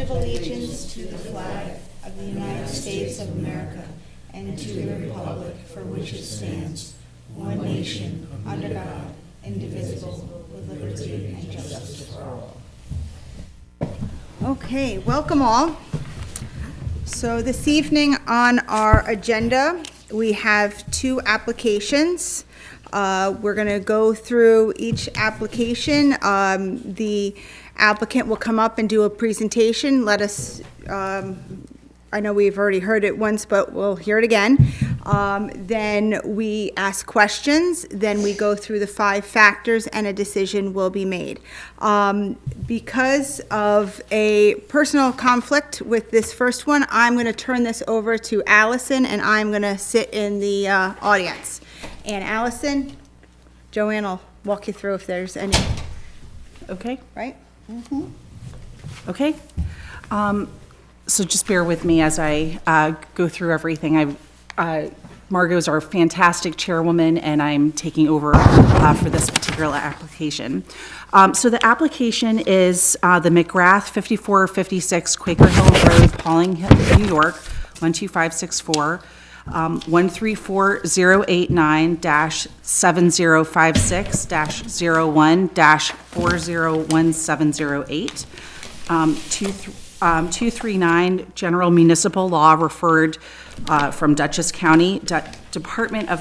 of allegiance to the flag of the United States of America and to the republic for which it stands, one nation, under God, indivisible, with liberty and justice for all. Okay, welcome all. So this evening on our agenda, we have two applications. We're going to go through each application. The applicant will come up and do a presentation. I know we've already heard it once, but we'll hear it again. Then we ask questions. Then we go through the 5 factors and a decision will be made. Because of a personal conflict with this first one, I'm going to turn this over to Allison, and I'm going to sit in the audience. And Allison, Joanne will walk you through if there's any. Okay. Right? Mm-hmm. Okay. So just bear with me as I go through everything. Margot's our fantastic chairwoman, and I'm taking over for this particular application. So the application is the McGrath 5456 Quaker Hill Road, Pawling, New York, 12564. 134089-7056-01-401708. 239 General Municipal Law referred from Dutchess County Department of,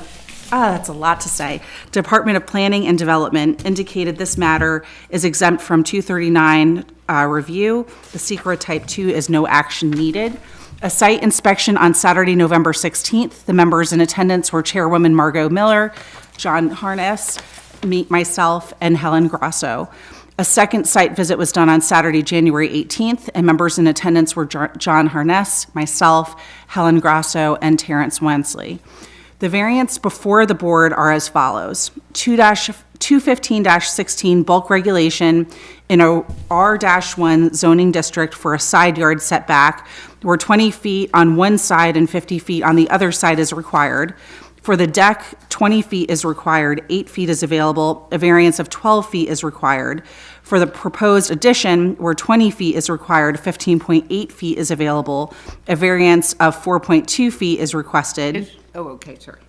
that's a lot to say, Department of Planning and Development indicated this matter is exempt from 239 review. The secret type 2 is no action needed. A site inspection on Saturday, November 16th. The members in attendance were Chairwoman Margot Miller, John Harness, myself, and Helen Grosso. A second site visit was done on Saturday, January 18th, and members in attendance were John Harness, myself, Helen Grosso, and Terrence Wensley. The variants before the board are as follows. 215-16 bulk regulation in a R-1 zoning district for a side yard setback where 20 feet on one side and 50 feet on the other side is required. For the deck, 20 feet is required, 8 feet is available, a variance of 12 feet is required. For the proposed addition, where 20 feet is required, 15.8 feet is available, a variance of 4.2 feet is requested. Okay, sorry.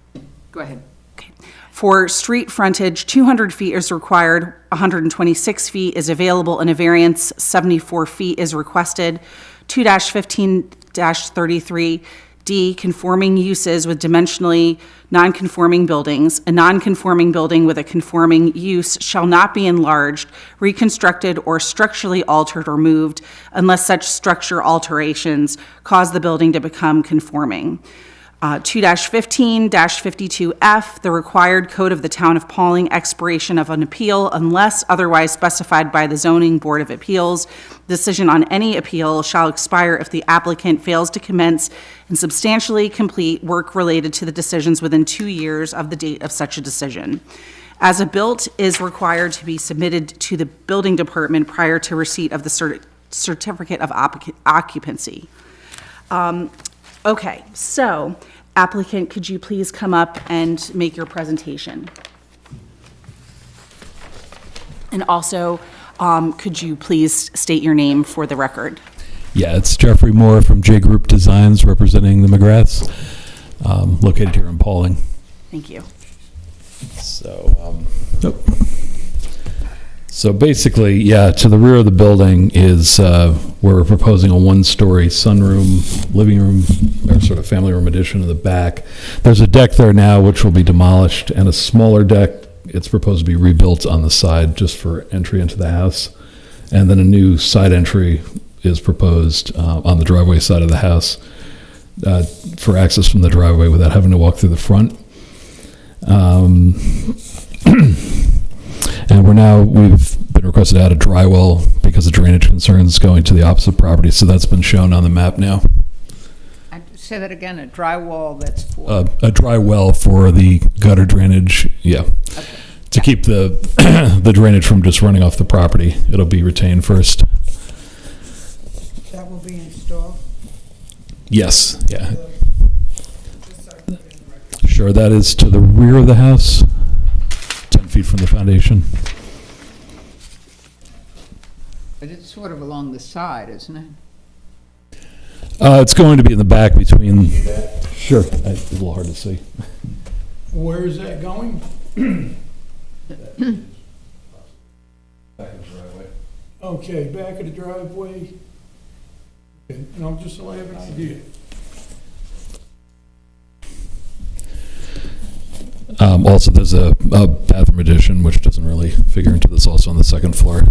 Go ahead. Okay. For street frontage, 200 feet is required, 126 feet is available, and a variance 74 feet is requested. 2-15-33D, conforming uses with dimensionally non-conforming buildings. A non-conforming building with a conforming use shall not be enlarged, reconstructed, or structurally altered or moved unless such structure alterations cause the building to become conforming. 2-15-52F, the required code of the Town of Pawling, expiration of an appeal unless otherwise specified by the Zoning Board of Appeals. Decision on any appeal shall expire if the applicant fails to commence and substantially complete work related to the decisions within 2 years of the date of such a decision. As a built is required to be submitted to the building department prior to receipt of the certificate of occupancy. Okay, so applicant, could you please come up and make your presentation? And also, could you please state your name for the record? Yeah, it's Jeffrey Moore from J Group Designs, representing the McGraths, located here in Pawling. Thank you. So basically, yeah, to the rear of the building is, we're proposing a 1-story sunroom, living room, or sort of family room addition in the back. There's a deck there now which will be demolished, and a smaller deck, it's proposed to be rebuilt on the side just for entry into the house. And then a new side entry is proposed on the driveway side of the house for access from the driveway without having to walk through the front. And we've been requested to add a dry well because of drainage concerns going to the opposite property, so that's been shown on the map now. Say that again, a dry wall that's for? A dry well for the gutter drainage, yeah. Okay. To keep the the drainage from just running off the property. It'll be retained first. That will be installed? Yes, yeah. Sure, that is to the rear of the house, 10 feet from the foundation. But it's sort of along the side, isn't it? It's going to be in the back between, sure, it's a little hard to see. Where is that going? Okay, back of the driveway. Okay, no, just so I have an idea. Also, there's a bathroom addition, which doesn't really figure into this, also on the second floor.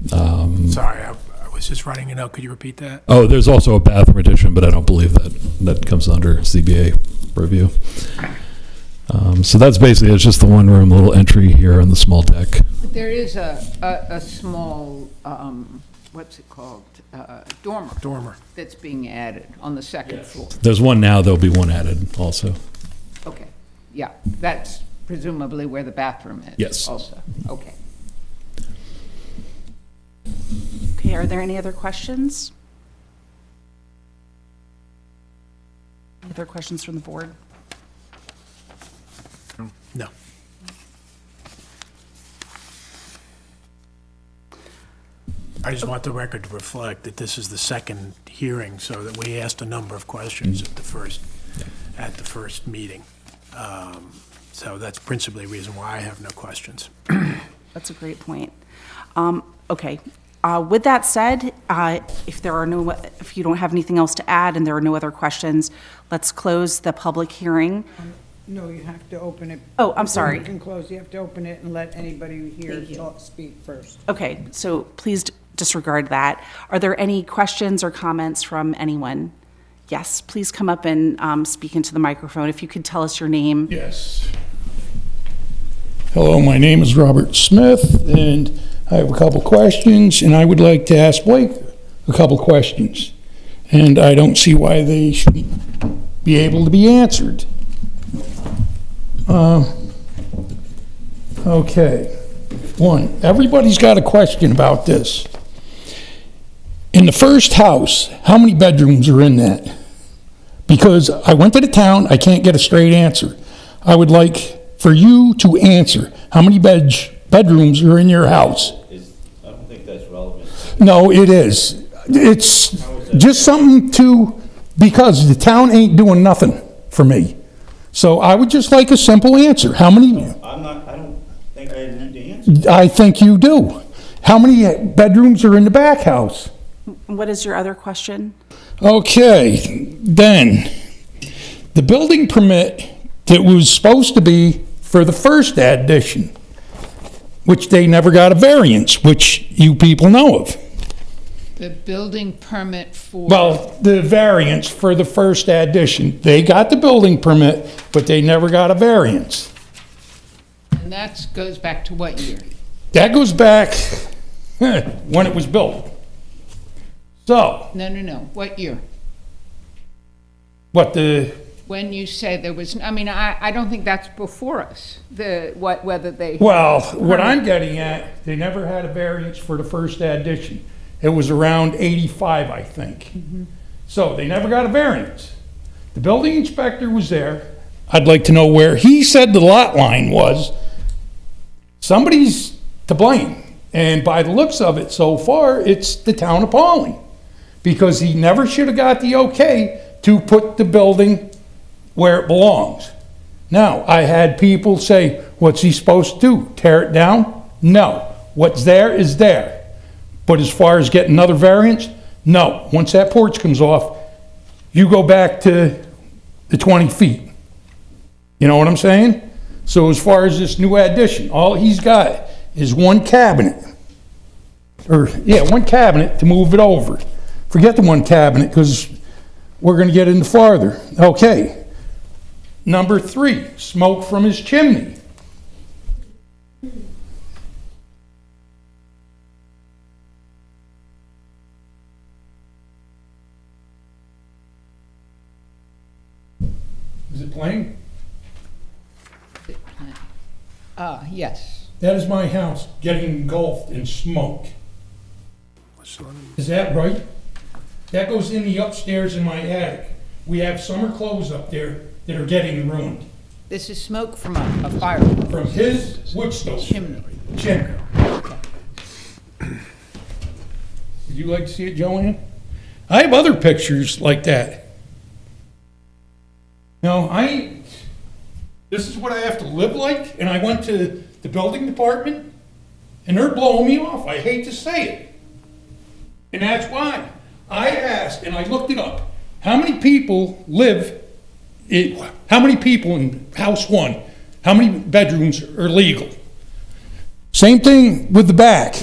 Sorry, I was just writing it out. Could you repeat that? Oh, there's also a bathroom addition, but I don't believe that comes under ZBA review. So that's basically, it's just the one room, little entry here on the small deck. There is a small, what's it called, dormer. Dormer. That's being added on the second floor. There's one now, there'll be one added also. Okay, yeah, that's presumably where the bathroom is. Yes. Also, okay. Okay, are there any other questions? Other questions from the board? No. I just want the record to reflect that this is the second hearing, so that we asked a number of questions at the first meeting. So that's principally the reason why I have no questions. That's a great point. Okay, with that said, if you don't have anything else to add and there are no other questions, let's close the public hearing. No, you have to open it. Oh, I'm sorry. You can close, you have to open it and let anybody here speak first. Okay, so please disregard that. Are there any questions or comments from anyone? Yes, please come up and speak into the microphone. If you could tell us your name. Yes. Hello, my name is Robert Smith, and I have a couple questions, and I would like to ask Blake a couple questions. And I don't see why they shouldn't be able to be answered. Okay. One, everybody's got a question about this. In the first house, how many bedrooms are in that? Because I went to the town, I can't get a straight answer. I would like for you to answer, how many bedrooms are in your house? I don't think that's relevant. No, it is. It's just something to, because the town ain't doing nothing for me. So I would just like a simple answer. How many? I don't think I need to answer. I think you do. How many bedrooms are in the back house? What is your other question? Okay, then, the building permit that was supposed to be for the first addition, which they never got a variance, which you people know of. The building permit for. Well, the variance for the first addition, they got the building permit, but they never got a variance. And that goes back to what year? That goes back when it was built. So, No. What year? what the, When you say there was, I mean, I don't think that's before us, whether they. well, what I'm getting at, they never had a variance for the first addition. It was around 85, I think. So they never got a variance. The building inspector was there. I'd like to know where he said the lot line was. Somebody's to blame. And by the looks of it so far, it's the town of Pawling. Because he never should have got the okay to put the building where it belongs. Now, I had people say, what's he supposed to do? Tear it down? No. What's there is there. But as far as getting another variance, no. Once that porch comes off, you go back to the 20 feet. You know what I'm saying? So as far as this new addition, all he's got is one cabinet. One cabinet to move it over. Forget the one cabinet, because we're going to get into farther. Okay. Number 3, smoke from his chimney. Is it playing? Yes. That is my house getting engulfed in smoke. Is that right? That goes in the upstairs in my attic. We have summer clothes up there that are getting ruined. This is smoke from a fire. From his wood stove. Chimney. Would you like to see it, Joanne? I have other pictures like that. This is what I have to live like, and I went to the building department, and they're blowing me off. I hate to say it. And that's why I asked, and I looked it up, how many people how many people in house one, how many bedrooms are legal? Same thing with the back.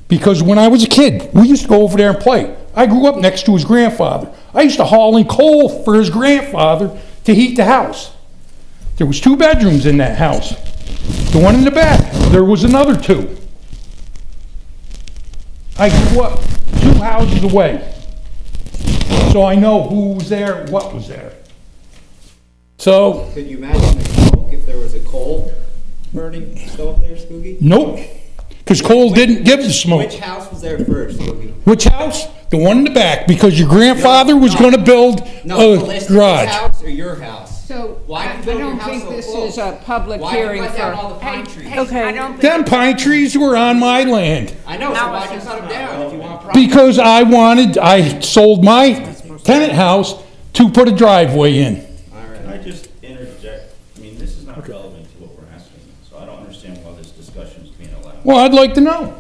Because when I was a kid, we used to go over there and play. I grew up next to his grandfather. I used to haul in coal for his grandfather to heat the house. There was 2 bedrooms in that house. The one in the back, there was another 2. I grew up 2 houses away. So I know who was there, what was there. So, Could you imagine the smoke if there was a coal burning stove there, Spooky? nope, because Cole didn't give the smoke. Which house was there first, Spooky? Which house? The one in the back, because your grandfather was No. gonna build No, a Callista's garage. house or your house? So Why I you build your don't house think so this close? is a public Why you hearing cut for. down all the pine trees? Okay. I don't think. Them pine trees were on my land, I know, so Now why'd it's you just cut them down if you want property? because I sold my tenant house to put a driveway in. Can I just interject? I mean, this is not relevant to what we're asking, so I don't understand why this discussion is being allowed. Well, I'd like to know.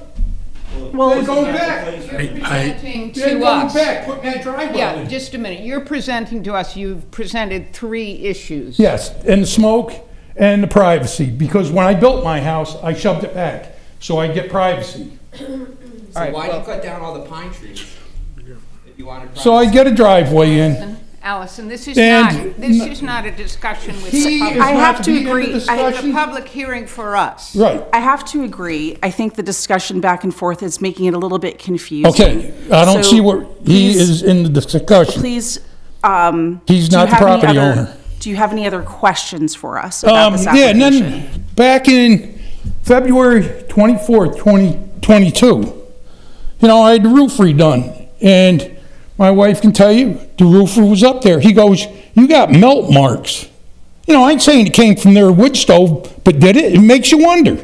Well, They're this is going not the back. place- Presenting They're to going us. back, putting that driveway Yeah, in. just a minute. You're presenting to us, you've presented 3 issues. Yes, and the smoke and the privacy, because when I built my house, I shoved it back, so I get privacy. So right, why'd well- you cut down all the pine trees? If you wanted So I privacy? get a driveway in. Allison, this is And- not a discussion with He the is public. I have not to be in the agree. It's discussion. a public hearing for us. Right, I have to agree. I think the discussion back and forth is making it a little bit confusing. okay, I don't So see where he please- is in the discussion. Please, He's do you not the have any property other- owner. Do you have any other questions for us about this Yeah, and application? then back in February 24th, 2022, I had the roof redone, and my wife can tell you, the roofer was up there. He goes, "You got melt marks." I ain't saying it came from their wood stove, but did it? It makes you wonder.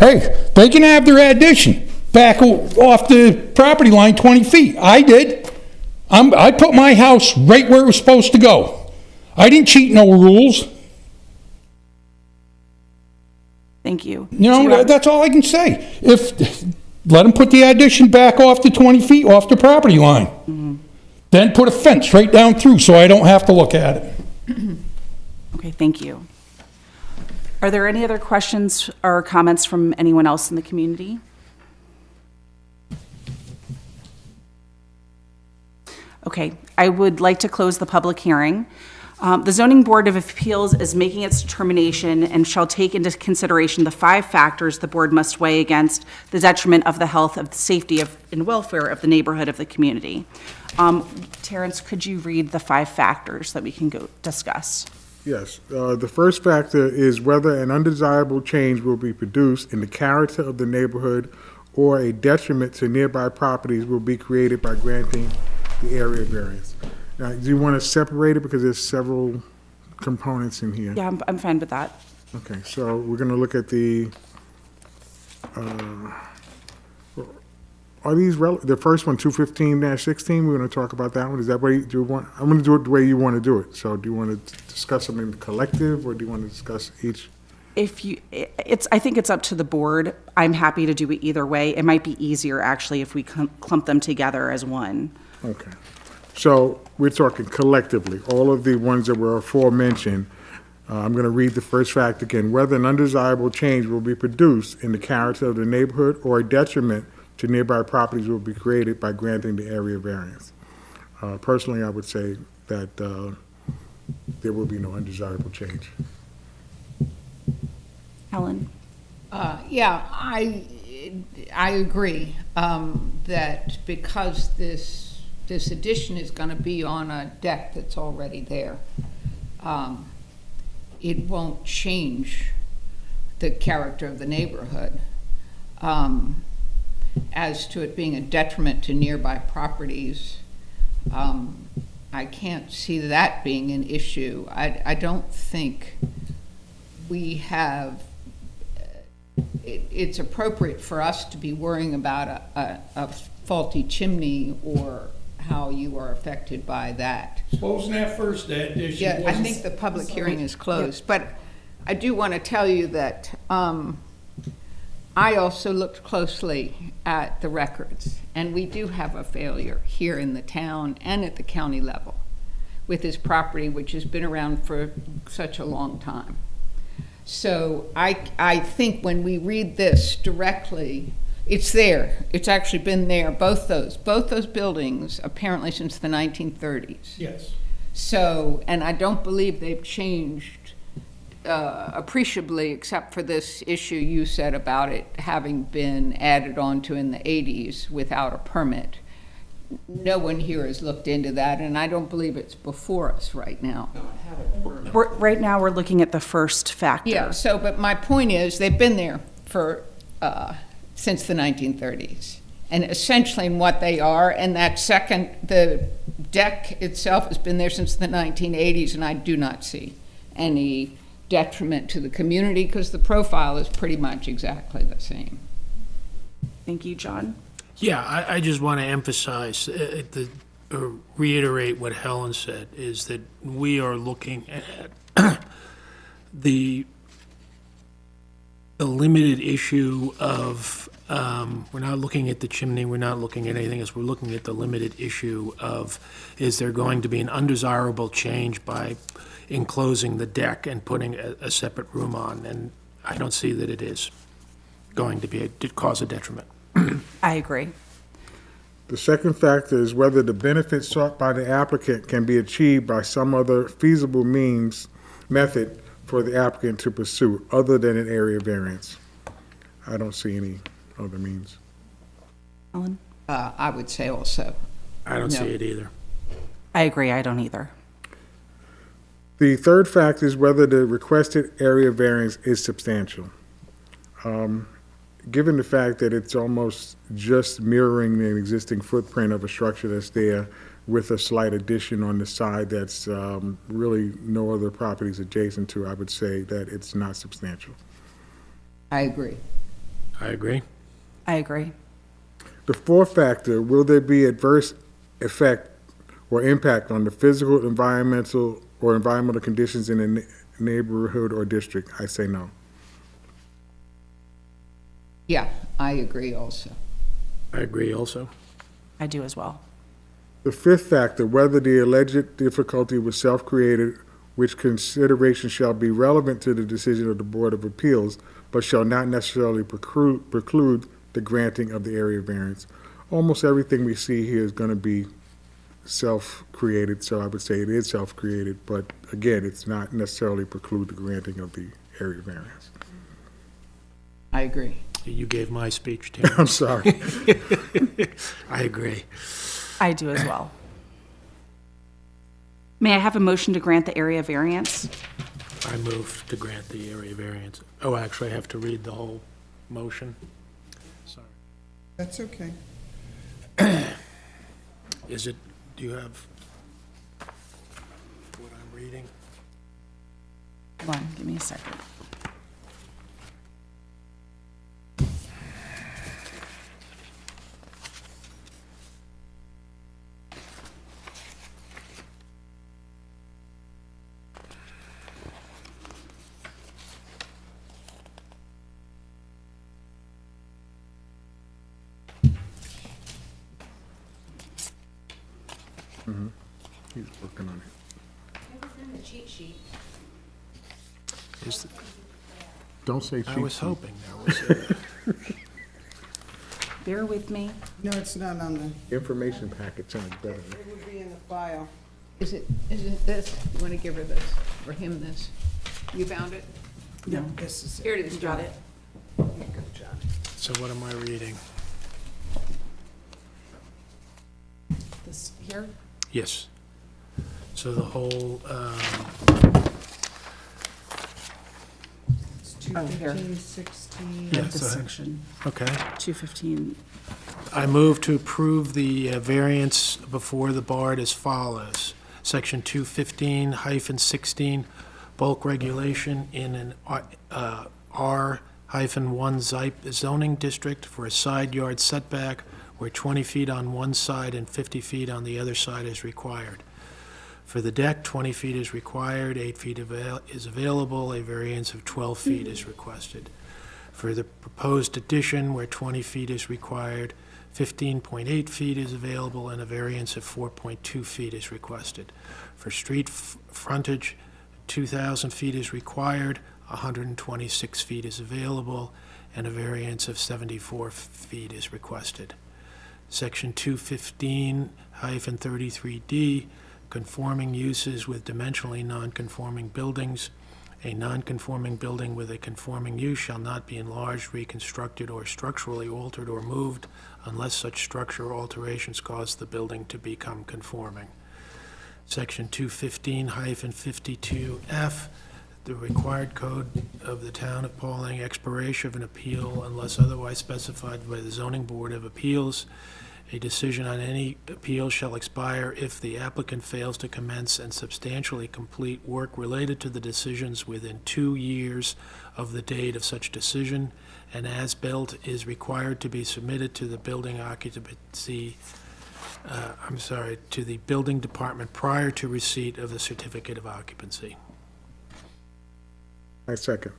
Hey, they can have their addition back off the property line 20 feet. I did. I put my house right where it was supposed to go. I didn't cheat no rules. Thank you. Do you have- That's all I can say. Let them put the addition back off the 20 feet off the property line. Then put a fence right down through so I don't have to look at it. Okay, thank you. Are there any other questions or comments from anyone else in the community? Okay, I would like to close the public hearing. The Zoning Board of Appeals is making its determination and shall take into consideration the 5 factors the board must weigh against the detriment of the health, of the safety and welfare of the neighborhood, of the community. Terrence, could you read the 5 factors that we can go discuss? Yes. The first factor is whether an undesirable change will be produced in the character of the neighborhood or a detriment to nearby properties will be created by granting the area variance. Now, do you want to separate it because there's several components in here? Yeah, I'm fine with that. Okay, so we're going to look at the, are these, the first one, 215-16, we're going to talk about that one. Is that way, do you want, I'm going to do it the way you want to do it. So do you want to discuss them in collective, or do you want to discuss each? I think it's up to the board. I'm happy to do it either way. It might be easier, actually, if we clump them together as one. Okay. So we're talking collectively, all of the ones that were aforementioned. I'm going to read the first fact again. Whether an undesirable change will be produced in the character of the neighborhood or a detriment to nearby properties will be created by granting the area variance. Personally, I would say that there will be no undesirable change. Helen? Yeah, I agree that because this addition is going to be on a deck that's already there, it won't change the character of the neighborhood. As to it being a detriment to nearby properties, I can't see that being an issue. I don't think we have it's appropriate for us to be worrying about a faulty chimney or how you are affected by that. Supposing that first issue Yeah, I wasn't- think the public hearing is closed, but I do want to tell you that I also looked closely at the records, and we do have a failure here in the town and at the county level with this property, which has been around for such a long time. So I think when we read this directly, it's there. It's actually been there, both those buildings, apparently since the 1930s. Yes. So, and I don't believe they've changed appreciably, except for this issue you said about it having been added on to in the 80s without a permit. No one here has looked into that, and I don't believe it's before us right now. Right now, we're looking at the first factor. Yeah, so, but my point is, they've been there for, since the 1930s. And essentially in what they are, and that second, the deck itself has been there since the 1980s, and I do not see any detriment to the community because the profile is pretty much exactly the same. Thank you, John. Yeah, I just want to emphasize, reiterate what Helen said, is that we are looking at the limited issue of, we're not looking at the chimney, we're not looking at anything else, we're looking at the limited issue of, is there going to be an undesirable change by enclosing the deck and putting a separate room on? And I don't see that it is going to cause a detriment. I agree. The second factor is whether the benefits sought by the applicant can be achieved by some other feasible method for the applicant to pursue, other than an area variance. I don't see any other means. Ellen? I would say also. I don't No. see it either. I agree, I don't either. The third factor is whether the requested area variance is substantial. Given the fact that it's almost just mirroring the existing footprint of a structure that's there with a slight addition on the side that's really no other properties adjacent to, I would say that it's not substantial. I agree. I agree. I agree. The fourth factor, will there be adverse effect or impact on the physical, environmental conditions in the neighborhood or district? I say no. Yeah, I agree also. I agree also. I do as well. The fifth factor, whether the alleged difficulty was self-created, which consideration shall be relevant to the decision of the Board of Appeals, but shall not necessarily preclude the granting of the area variance. Almost everything we see here is going to be self-created, so I would say it is self-created, but again, it's not necessarily preclude the granting of the area variance. I agree. You gave my speech, Tim. I'm sorry. I agree. I do as well. May I have a motion to grant the area variance? I move to grant the area variance. Oh, actually, I have to read the whole motion. Sorry. That's okay. Is it, do you have what I'm reading? Hold on, give me a second. He's working on it. Is the- Don't say cheat I was sheet. hoping that was it. Bear with me. No, it's not on the, Information packet sounds better. it would be in the file. Isn't this? You want to give her this, or him this? You found it? No. This is it. Here it is, John. Here you go, John. So what am I reading? This here? Yes. So the whole, It's Oh, here. 21516. Yeah, This so- section, okay. 215. I move to approve the variance before the board as follows. Section 215-16, bulk regulation in an ZIP zoning district for a side yard setback where 20 feet on one side and 50 feet on the other side is required. For the deck, 20 feet is required, 8 feet is available, a variance of 12 feet is requested. For the proposed addition, where 20 feet is required, 15.8 feet is available, and a variance of 4.2 feet is requested. For street frontage, 2,000 feet is required, 126 feet is available, and a variance of 74 feet is requested. Section 215-33D, conforming uses with dimensionally non-conforming buildings. A non-conforming building with a conforming use shall not be enlarged, reconstructed, or structurally altered or moved unless such structure alterations cause the building to become conforming. Section 215-52F, the required code of the town of Pawling, expiration of an appeal unless otherwise specified by the zoning board of appeals. A decision on any appeal shall expire if the applicant fails to commence and substantially complete work related to the decisions within 2 years of the date of such decision, and as-built is required to be submitted to the building occupancy, to the building department prior to receipt of the certificate of occupancy. I second.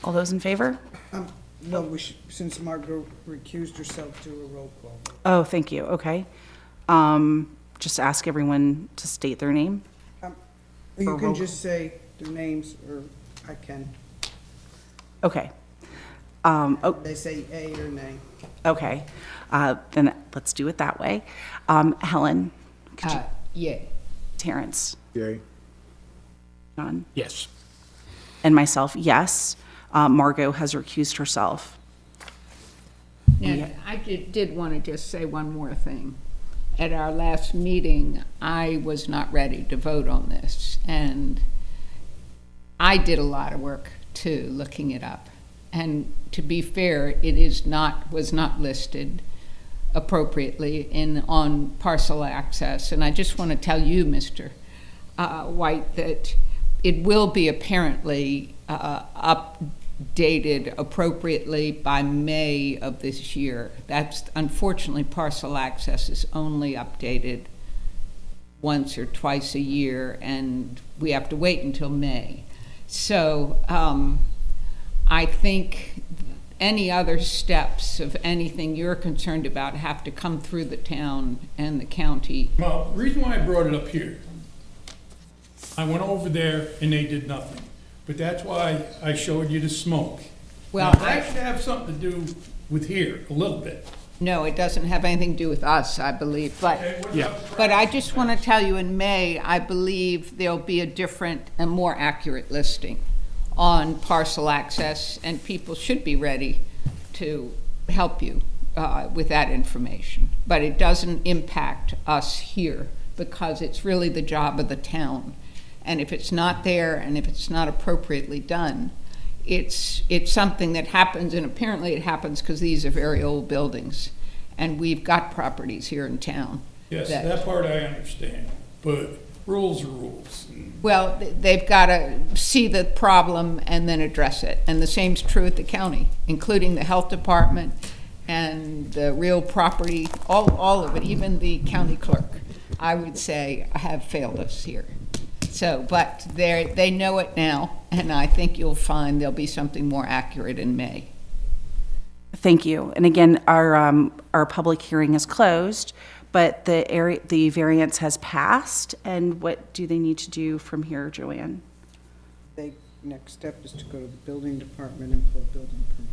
All those in favor? Well, since Margot recused herself, do a roll call. Oh, thank you, okay. Just ask everyone to state their name. You roll can call. just say their names, or I can. Okay. They say A or nay. Okay, then let's do it that way. Helen, could you, Yeah. Terrence, Yay. John, Yes. and myself, yes. Margot has recused herself. And I did want to just say one more thing. At our last meeting, I was not ready to vote on this, and I did a lot of work too, looking it up. And to be fair, it was not listed appropriately on parcel access. And I just want to tell you, Mr. White, that it will be apparently updated appropriately by May of this year. That's unfortunately, parcel access is only updated once or twice a year, and we have to wait until May. So I think any other steps of anything you're concerned about have to come through the town and the county. Well, the reason why I brought it up here, I went over there and they did nothing. But that's why I showed you the smoke. Well, Now, that should have something to do with here, a little bit. No, it doesn't have anything to do with us, I believe, but, Okay, what about the but I just want to tell you, in May, I believe there'll be a different and more accurate listing on parcel access, and people should be ready to help you with that information. But it doesn't impact us here, because it's really the job of the town. And if it's not there, and if it's not appropriately done, it's something that happens, and apparently it happens because these are very old buildings, and we've got properties here in town. Yes, that part I understand, but rules are rules. Well, they've got to see the problem and then address it. And the same's true at the county, including the health department and the real property, all of it, even the county clerk, I would say, have failed us here. So, but they know it now, and I think you'll find there'll be something more accurate in May. Thank you. And again, our public hearing is closed, but the variance has passed. And what do they need to do from here, Joanne? The next step is to go to the building department and pull building permits.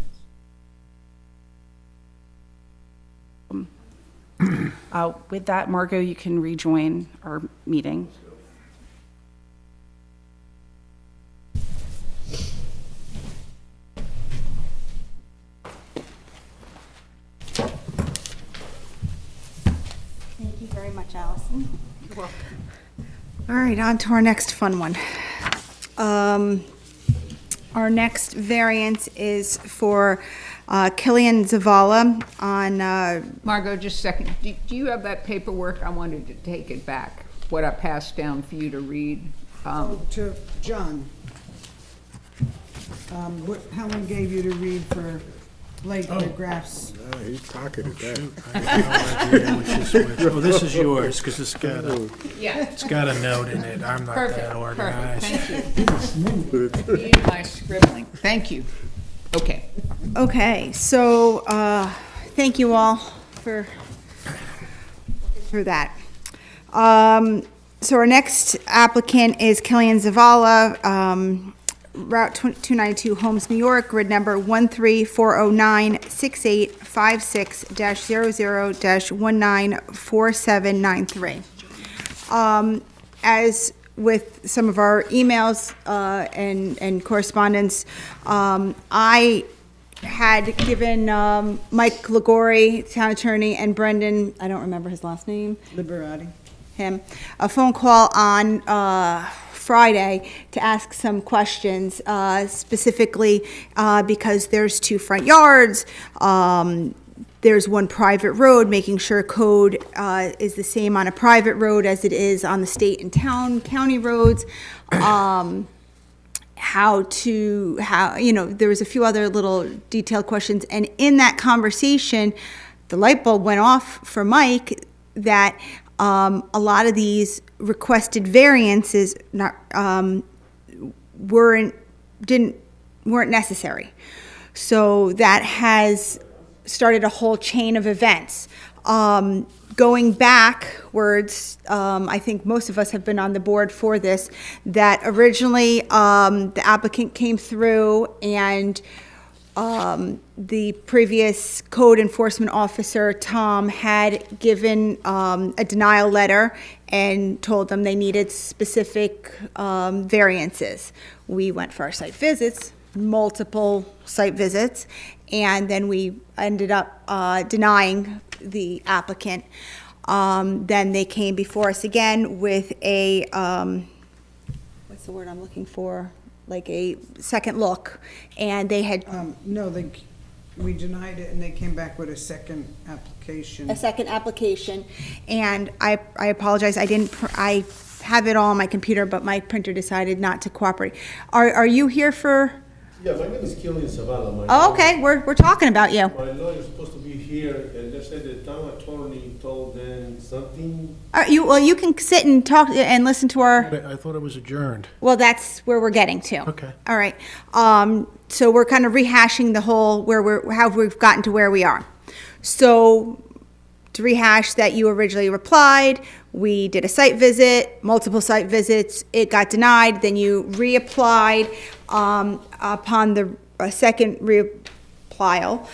With that, Margot, you can rejoin our meeting. Thank you very much, Allison. You're welcome. All right, on to our next fun one. Our next variance is for Killian Zavala on, Margot, just a second. Do you have that paperwork? I wanted to take it back, what I passed down for you to read. To John. Helen gave you to read for Blake McGrath's. He's pocketed that. I have no idea which is which. Oh, this is yours, because it's Yeah. got a note in it. I'm not Perfect, that perfect, organized. thank you. Need my scribbling, thank you. Okay. Okay, so, thank you all for that. So our next applicant is Killian Zavala, Route 292, Holmes, New York, grid number 134096856-00-194793. As with some of our emails and correspondence, I had given Mike Liguori, town attorney, and Brendan, I don't remember his last name, Liberati. him, a phone call on Friday to ask some questions, specifically because there's 2 front yards, there's 1 private road, making sure code is the same on a private road as it is on the state and county roads. There was a few other little detailed questions, and in that conversation, the light bulb went off for Mike that a lot of these requested variances weren't necessary. So that has started a whole chain of events. Going backwards, I think most of us have been on the board for this, that originally the applicant came through and the previous code enforcement officer, Tom, had given a denial letter and told them they needed specific variances. We went for our site visits, multiple site visits, and then we ended up denying the applicant. Then they came before us again with a, what's the word I'm looking for? Like a second look, and they had No, we denied it and they came back with a second application. and I apologize, I have it all on my computer, but my printer decided not to cooperate. Are you here for? Yeah, my name is Killian Zavala. Oh, okay, we're talking about you. My lawyer is supposed to be here, and they said the town attorney told them something. You can sit and talk and listen to our. I thought it was adjourned. Well, that's where we're getting to. Okay. All right. So we're kind of rehashing the whole how we've gotten to where we are. So to rehash that, you originally replied. We did a site visit, multiple site visits. It got denied. Then you reapplied. Upon the second reapply,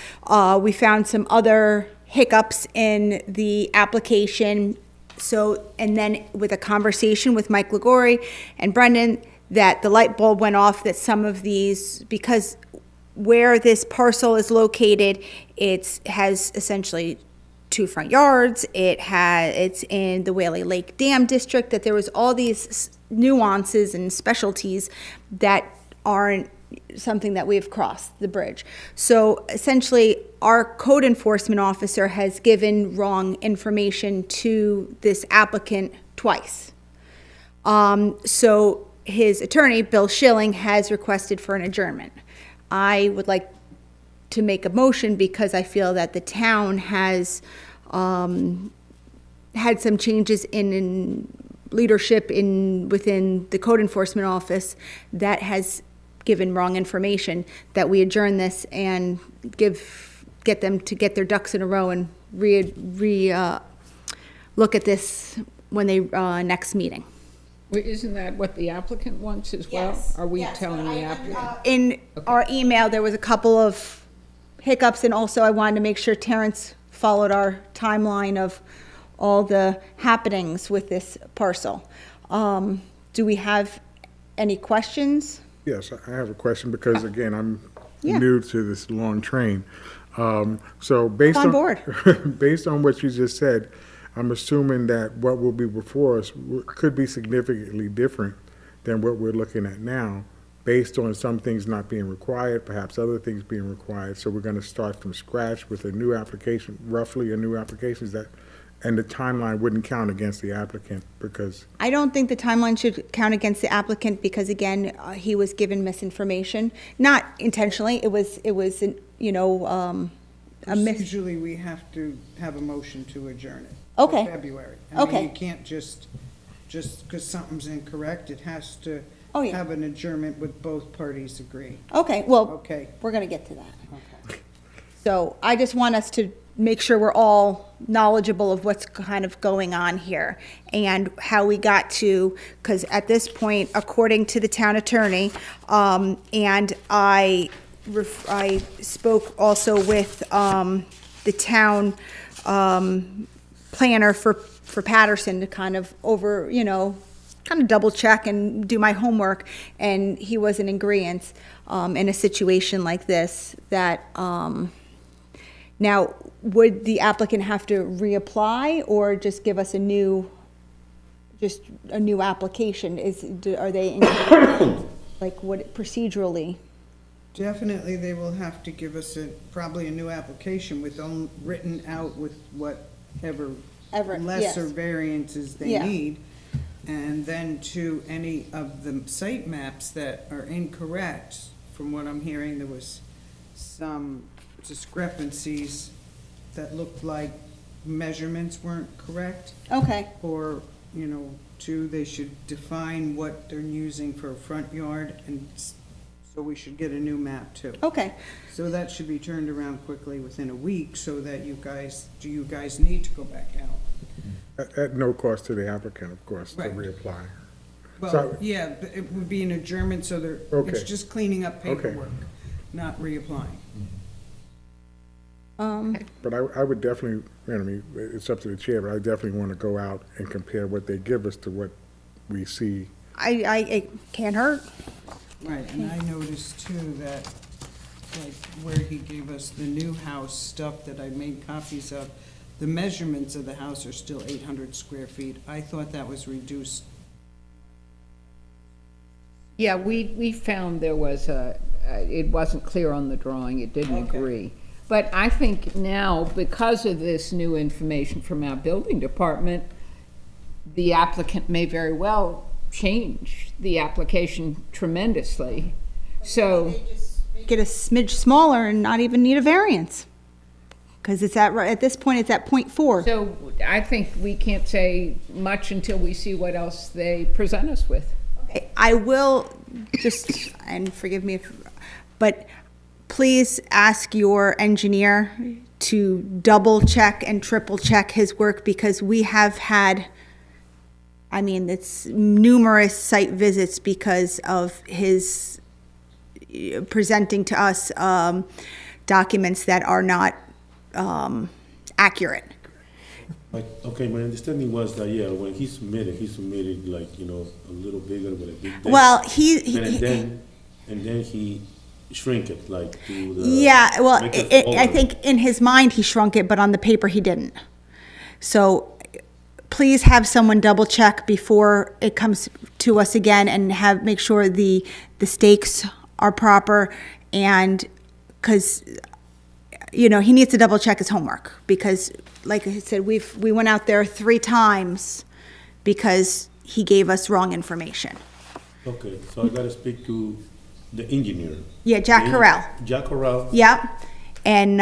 we found some other hiccups in the application. So, and then with a conversation with Mike Liguori and Brendan, that the light bulb went off that some of these, because where this parcel is located, it has essentially 2 front yards. It's in the Whaley Lake Dam District, that there was all these nuances and specialties that aren't something that we've crossed the bridge. So essentially, our code enforcement officer has given wrong information to this applicant twice. So his attorney, Bill Schilling, has requested for an adjournment. I would like to make a motion because I feel that the town has had some changes in leadership within the code enforcement office that has given wrong information, that we adjourn this and get them to get their ducks in a row and look at this when they next meeting. Well, isn't that what the applicant wants as well? Are we telling the applicant? In our email, there was a couple of hiccups, and also I wanted to make sure Terrence followed our timeline of all the happenings with this parcel. Do we have any questions? Yes, I have a question because, again, I'm Yeah. new to this long train. So based On on. board. Based on what you just said, I'm assuming that what will be before us could be significantly different than what we're looking at now, based on some things not being required, perhaps other things being required. So we're going to start from scratch with a new application, roughly a new application. Is and the timeline wouldn't count against the applicant because, I don't think the timeline should count against the applicant because, again, he was given misinformation. Not intentionally, it was, you know, a Procedurally, we have to have a motion to adjourn it. Okay. For February. Okay. You can't just because something's incorrect, it has to Oh, yeah. have an adjournment with both parties agree. Okay, well, Okay. we're gonna get to that. So I just want us to make sure we're all knowledgeable of what's kind of going on here and how we got to, because at this point, according to the town attorney, and I spoke also with, the town, planner for Patterson to kind of kind of double check and do my homework, and he was in agreeance in a situation like this that, now, would the applicant have to reapply or just give us a new application? Are they, like, what procedurally? Definitely, they will have to give us probably a new application with written out with whatever lesser yes. variances they Yeah. need. And then to any of the site maps that are incorrect, from what I'm hearing, there was some discrepancies that looked like measurements weren't correct. Okay, Or, two, they should define what they're using for a front yard, and so we should get a new map too. okay. So that should be turned around quickly within a week, so that you guys need to go back out? at no cost to the applicant, of course, to Right. reapply. Well, So- yeah, but it would be an adjournment, so it's Okay. just cleaning up Okay. paperwork, not reapplying. But I would definitely, it's up to the chair, but I definitely want to go out and compare what they give us to what we see. It can't hurt. Right, and I noticed too that, like, where he gave us the new house stuff that I made copies of, the measurements of the house are still 800 square feet. I thought that was reduced. Yeah, we found there was it wasn't clear on the drawing, it didn't Okay. agree. But I think now, because of this new information from our building department, the applicant may very well change the application tremendously. So, Get a smidge smaller and not even need a variance. Because at this point, it's at 0.4. so I think we can't say much until we see what else they present us with. I will just, and forgive me, but please ask your engineer to double check and triple check his work, because we have had, it's numerous site visits because of his presenting to us documents that are not accurate. Okay, my understanding was that, yeah, when he submitted like, a little bigger with a big deck. Well, And then he shrink it, like, to the. yeah, well, make it I smaller. think in his mind he shrunk it, but on the paper he didn't. So please have someone double check before it comes to us again, and make sure the stakes are proper, and because he needs to double check his homework, because like I said, we went out there 3 times because he gave us wrong information. Okay, so I gotta speak to the engineer. Yeah, Jack Corral. Jack Corral. Yep. And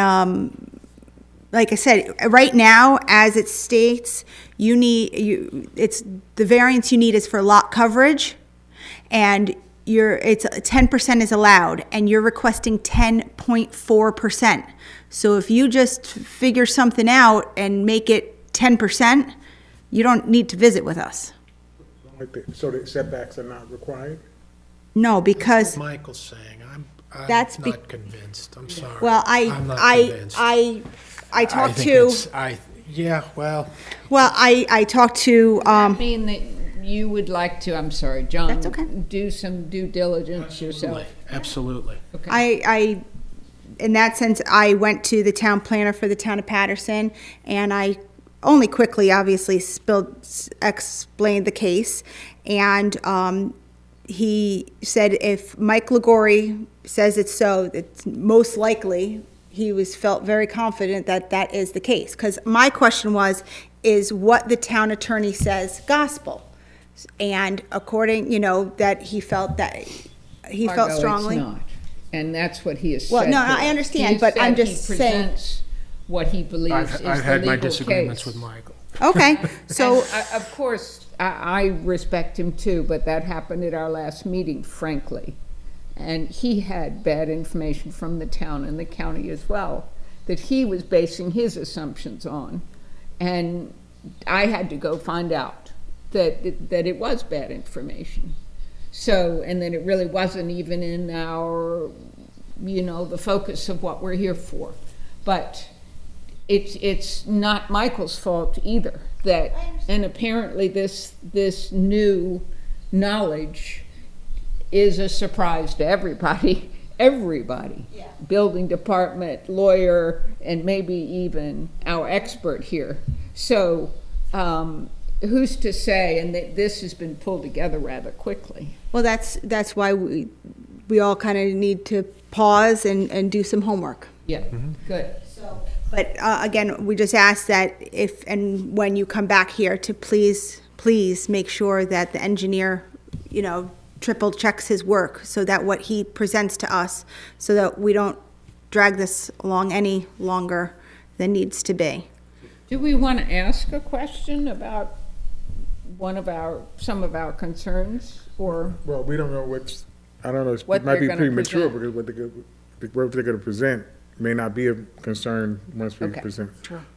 like I said, right now, as it states, it's the variance you need is for lot coverage, and it's 10% is allowed, and you're requesting 10.4%. So if you just figure something out and make it 10%, you don't need to visit with us. So the setbacks are not required? No, because, Michael's saying, I'm That's not convinced, I'm sorry. well, I'm not I convinced. talked think to, yeah, well, I talked to, I mean that you would like to, I'm sorry, John. That's okay. Do some due diligence yourself. absolutely. I, in that sense, I went to the town planner for the town of Patterson, and I only quickly, obviously, explained the case, and he said if Mike Liguori says it's so, it's most likely he felt very confident that that is the case. Because my question was, is what the town attorney says gospel? And according, that he felt Margot, strongly. It's not. And that's what he has Well, said. no, here. I understand, He but said I'm just he saying- presents what he believes is the I've had my legal disagreements case. with Michael. Okay, so, And, of course, I respect him too, but that happened at our last meeting, frankly. And he had bad information from the town and the county as well, that he was basing his assumptions on. And I had to go find out that it was bad information. So, and then it really wasn't even in our, the focus of what we're here for. But it's not Michael's fault either, and apparently this new knowledge is a surprise to everybody, Yeah. building department, lawyer, and maybe even our expert here. So, who's to say, and this has been pulled together rather quickly. well, that's why we all kind of need to pause and do some homework. Yeah, good. But again, we just ask that if and when you come back here to please make sure that the engineer, triple checks his work so that what he presents to us, so that we don't drag this along any longer than needs to be. Do we want to ask a question about some of our concerns, or? Well, we don't know I don't know, What it might be they're gonna premature present. because what they're gonna present may not be of concern once we Okay. present.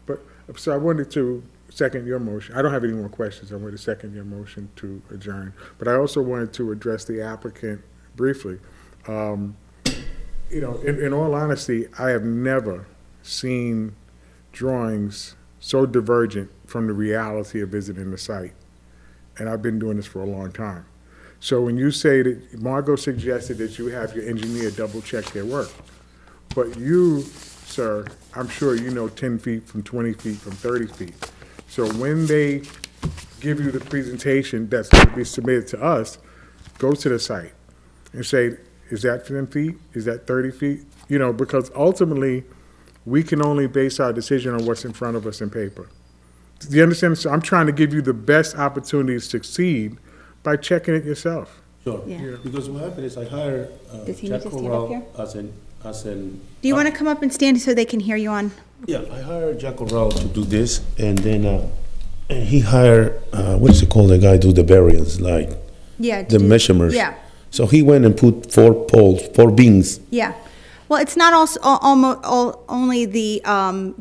But, so I wanted to second your motion. I don't have any more questions. I wanted to second your motion to adjourn. But I also wanted to address the applicant briefly. In all honesty, I have never seen drawings so divergent from the reality of visiting the site. And I've been doing this for a long time. So when you say that, Margot suggested that you have your engineer double check their work. But you, sir, I'm sure you know 10 feet from 20 feet from 30 feet. So when they give you the presentation that's going to be submitted to us, go to the site and say, is that 10 feet? Is that 30 feet? Because ultimately, we can only base our decision on what's in front of us in paper. Do you understand? So I'm trying to give you the best opportunity to succeed by checking it yourself. Sure. Yeah. Because what happened is I hired Does he need Jack to stand up Corral here? as an. Do you want to come up and stand so they can hear you on? Yeah, I hired Jack Corral to do this, and then and he hired what's it called? The guy do the variance, like Yeah. the measurements. Yeah. So he went and put 4 poles, 4 beams. Yeah. Well, it's not also only the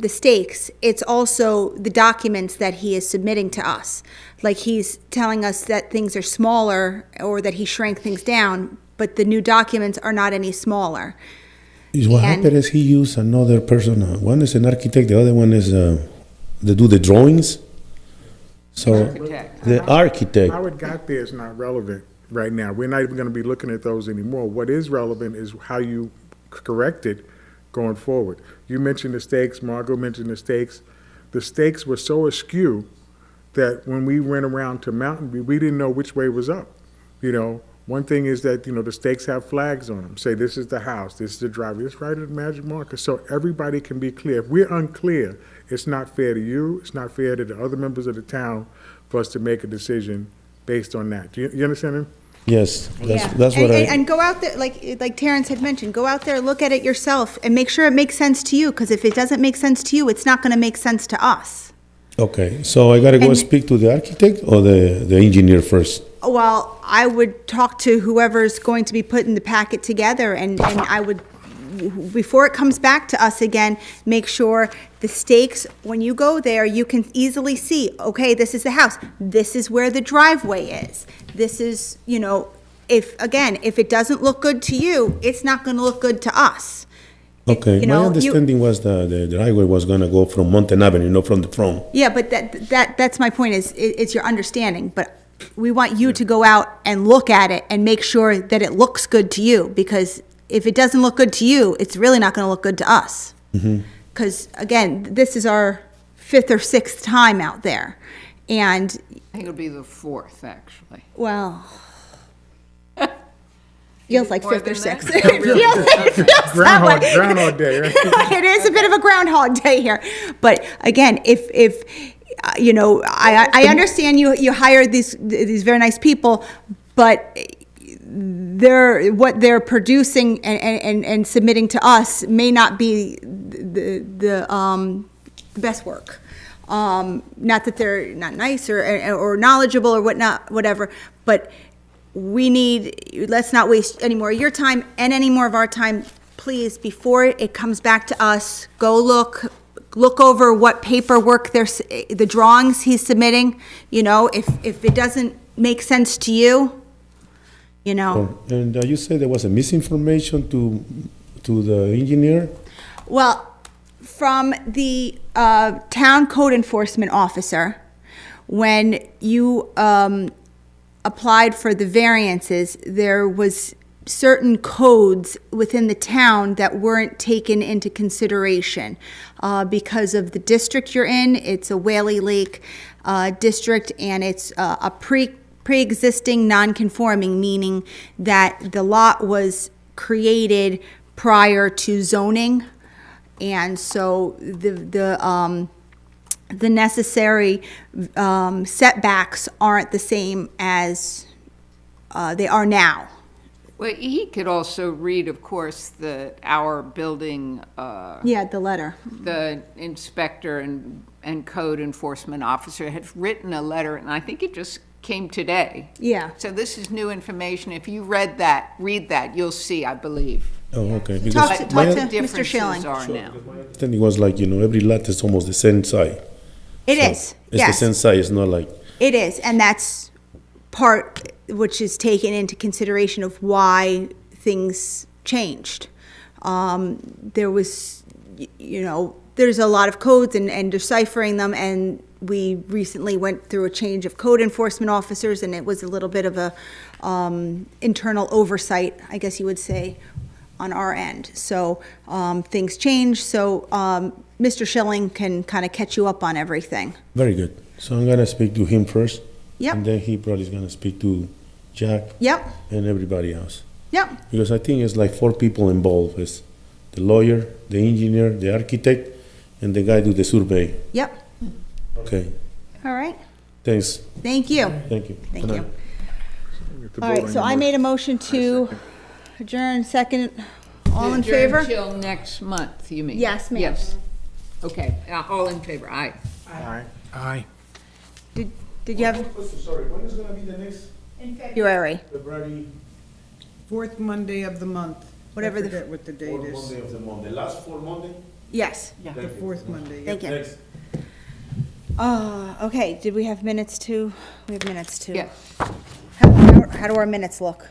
stakes, it's also the documents that he is submitting to us. Like, he's telling us that things are smaller or that he shrank things down, but the new documents are not any smaller. Is what And- happened is he used another person. One is an architect, the other one is they do the drawings. So Architect. the architect. How it got there is not relevant right now. We're not even going to be looking at those anymore. What is relevant is how you correct it going forward. You mentioned the stakes, Margot mentioned the stakes. The stakes were so askew that when we went around to Mountain View, we didn't know which way was up. One thing is that, the stakes have flags on them. Say, this is the house, this is the driveway, it's right at the magic marker, so everybody can be clear. If we're unclear, it's not fair to you, it's not fair to the other members of the town for us to make a decision based on that. Do you understand him? Yes, Yeah. that's what And go out there, like Terrence had mentioned, go out there, look at it yourself, and make sure it makes sense to you, because if it doesn't make sense to you, it's not going to make sense to us. Okay, so I gotta go And- speak to the architect or the engineer first? Well, I would talk to whoever's going to be putting the packet together, and I would, before it comes back to us again, make sure the stakes, when you go there, you can easily see, okay, this is the house, this is where the driveway is, this is, if it doesn't look good to you, it's not gonna look good to us. Okay, You my know, understanding was the driveway was gonna go from Mountain Avenue, not from the front. Yeah, but that's my point, it's your understanding, but we want you to go out and look at it and make sure that it looks good to you, because if it doesn't look good to you, it's really not gonna look good to us. Because, again, this is our 5th or 6th time out there, and, I think it'll be the 4th, actually. well, Feels like More fifth or than that? sixth. It feels that Groundhog, way. Groundhog Day, right? It is a bit of a Groundhog Day here. But again, if you know, I understand you hired these very nice people, but what they're producing and submitting to us may not be the best work. Not that they're not nice or knowledgeable or whatnot, whatever, but let's not waste any more of your time and any more of our time. Please, before it comes back to us, go look over what paperwork the drawings he's submitting. You know, if it doesn't make sense to you, you know. And you said there was a misinformation to the engineer? Well, from the town code enforcement officer, when you applied for the variances, there was certain codes within the town that weren't taken into consideration because of the district you're in. It's a Whaley Lake district, and it's a pre-existing non-conforming, meaning that the lot was created prior to zoning, and so the necessary setbacks aren't the same as they are now. Well, he could also read, of course, our building, Yeah, the letter. the inspector and code enforcement officer had written a letter, and I think it just came today. Yeah. So this is new information. If you read that, you'll see, I believe. Oh, okay. Talk Because to my Mr. Differences Schilling. are now. understanding was like, every lot is almost the same size. It So is, It's the yes. same size, it's not like, It is, and that's part which is taken into consideration of why things changed. There was, there's a lot of codes and deciphering them, and we recently went through a change of code enforcement officers, and it was a little bit of a internal oversight, I guess you would say, on our end. So things changed, so Mr. Schilling can kind of catch you up on everything. very good. So I'm gonna speak to him first. Yep. And then he probably is gonna speak to Jack Yep, and everybody else. yep, Because I think it's like 4 people involved. It's the lawyer, the engineer, the architect, and the guy do the survey. yep. Okay, All right, thanks, thank you. thank you. Thank Good you. night. All right, so I made a motion to adjourn, second, all in favor? Till next month, you mean? Yes, ma'am. Yes. Okay, all in favor, aye. Aye. Did you have Sorry, when is gonna be the next February? February? Fourth Monday of the month. Whatever I the- forget what the date is. Monday of the month, the last 4 Monday? Yes, The fourth Monday, thank yep. you. Thanks. Okay, did we have minutes too? We have minutes too. Yes. How do our minutes look?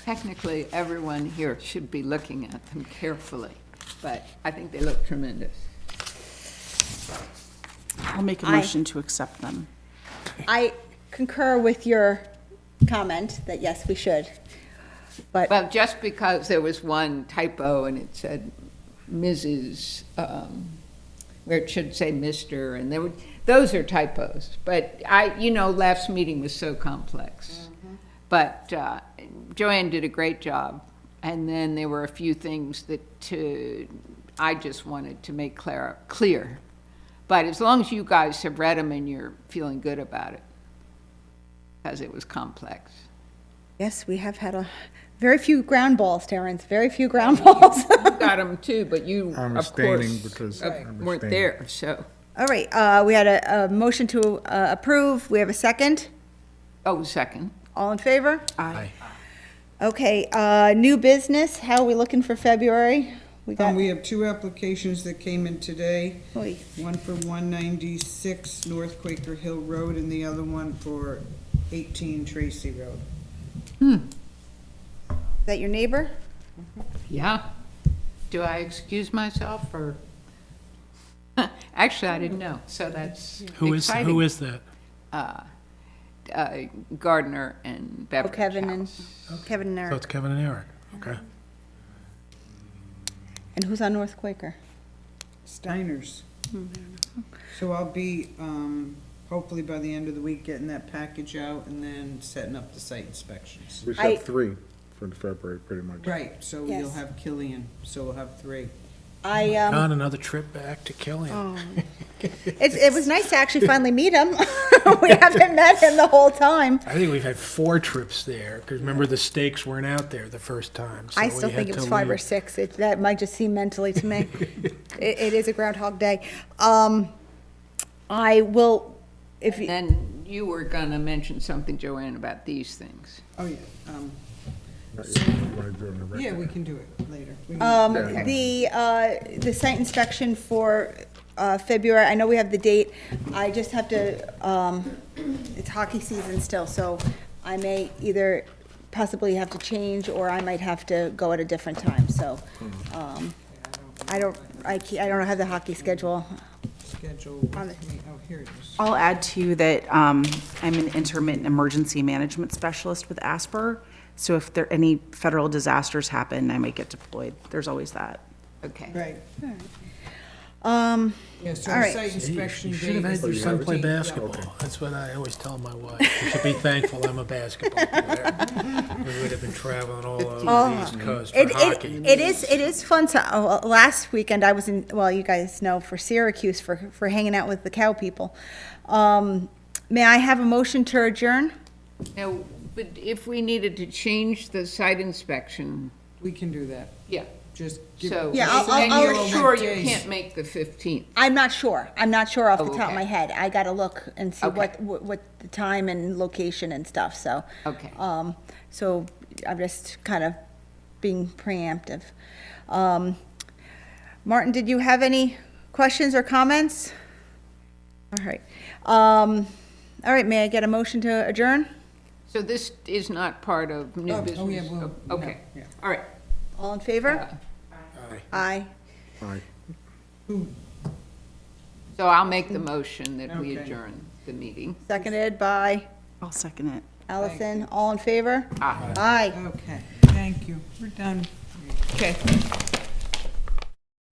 Technically, everyone here should be looking at them carefully, but I think they look tremendous. I'll make a Aye. motion to accept them. I concur with your comment that yes, we should. But, Well, just because there was one typo and it said Mrs., where it should say Mr., and those are typos. But last meeting was so complex. But Joanne did a great job. And then there were a few things that I just wanted to make clear. But as long as you guys have read them and you're feeling good about it, because it was complex. yes, we have had very few ground balls, Terrence, very few ground balls. You got them too, but you, I'm of course, abstaining because I'm weren't abstaining. there, so. All right, we had a motion to approve. We have a second. Oh, second. All in favor? Aye. Okay, new business, how are we looking for February? We got, We have 2 applications that came in today. Oy. One for 196 North Quaker Hill Road and the other one for 18 Tracy Road. Is that your neighbor? Yeah. Do I excuse myself, or? Actually, I didn't know, so that's exciting. Who is that? Gardner and Beverage Kevin and House. Kevin and So Eric. it's Kevin and Eric. Okay. And who's on North Quaker? Steiners. So I'll be hopefully by the end of the week, getting that package out and then setting up the site inspections. We I- have 3 for the February, pretty much. Right, so you'll Yes. have Killian, so we'll have 3. On another trip back to Killian. it was nice to actually finally meet him. We haven't met him the whole time. I think we've had 4 trips there, because remember, the stakes weren't out there the first time. so I we still had think it to was 5 or leave. 6. That might just seem mentally to me. It is a Groundhog Day. I will, if you, Then you were gonna mention something, Joanne, about these things. Oh, yeah, Wanna do it on the record? yeah, we can do it later. We can- the site inspection for February, I know we have the date. I just have to, it's hockey season still, so I may either possibly have to change, or I might have to go at a different time, so, I don't have the hockey schedule. Schedule, On the- oh, here it is. I'll add too that I'm an intermittent emergency management specialist with Asper. So if there any federal disasters happen, I might get deployed. There's always that. Okay. Right, Um, yeah, so All the right. site inspection You date should have is had your the son play 13th. basketball. That's what I always tell my wife. You should be thankful I'm a basketball player. We would have been traveling all over the East Coast for hockey. it is fun to, last weekend I was in, well, you guys know, for Syracuse, for hanging out with the cow people. May I have a motion to adjourn? Now, but if we needed to change the site inspection, We can do that, yeah, just give. so, Yeah, I'll- and I'll- you're I'll- sure you days. can't make the 15th? I'm not sure off the Oh, top of my okay. head. I gotta look and see Okay. what the time and location and stuff, so. Okay. So I'm just kind of being preemptive. Martin, did you have any questions or comments? All right. All right, may I get a motion to adjourn? So this is not part of new Oh, business? oh, yeah, well, Okay, yeah, yeah. all right. All in favor? Aye. Aye. So I'll make the motion that we Okay. adjourn the meeting. Seconded by I'll second it. Allison. All in favor? Aye. Aye. Okay, thank you, we're done. Okay.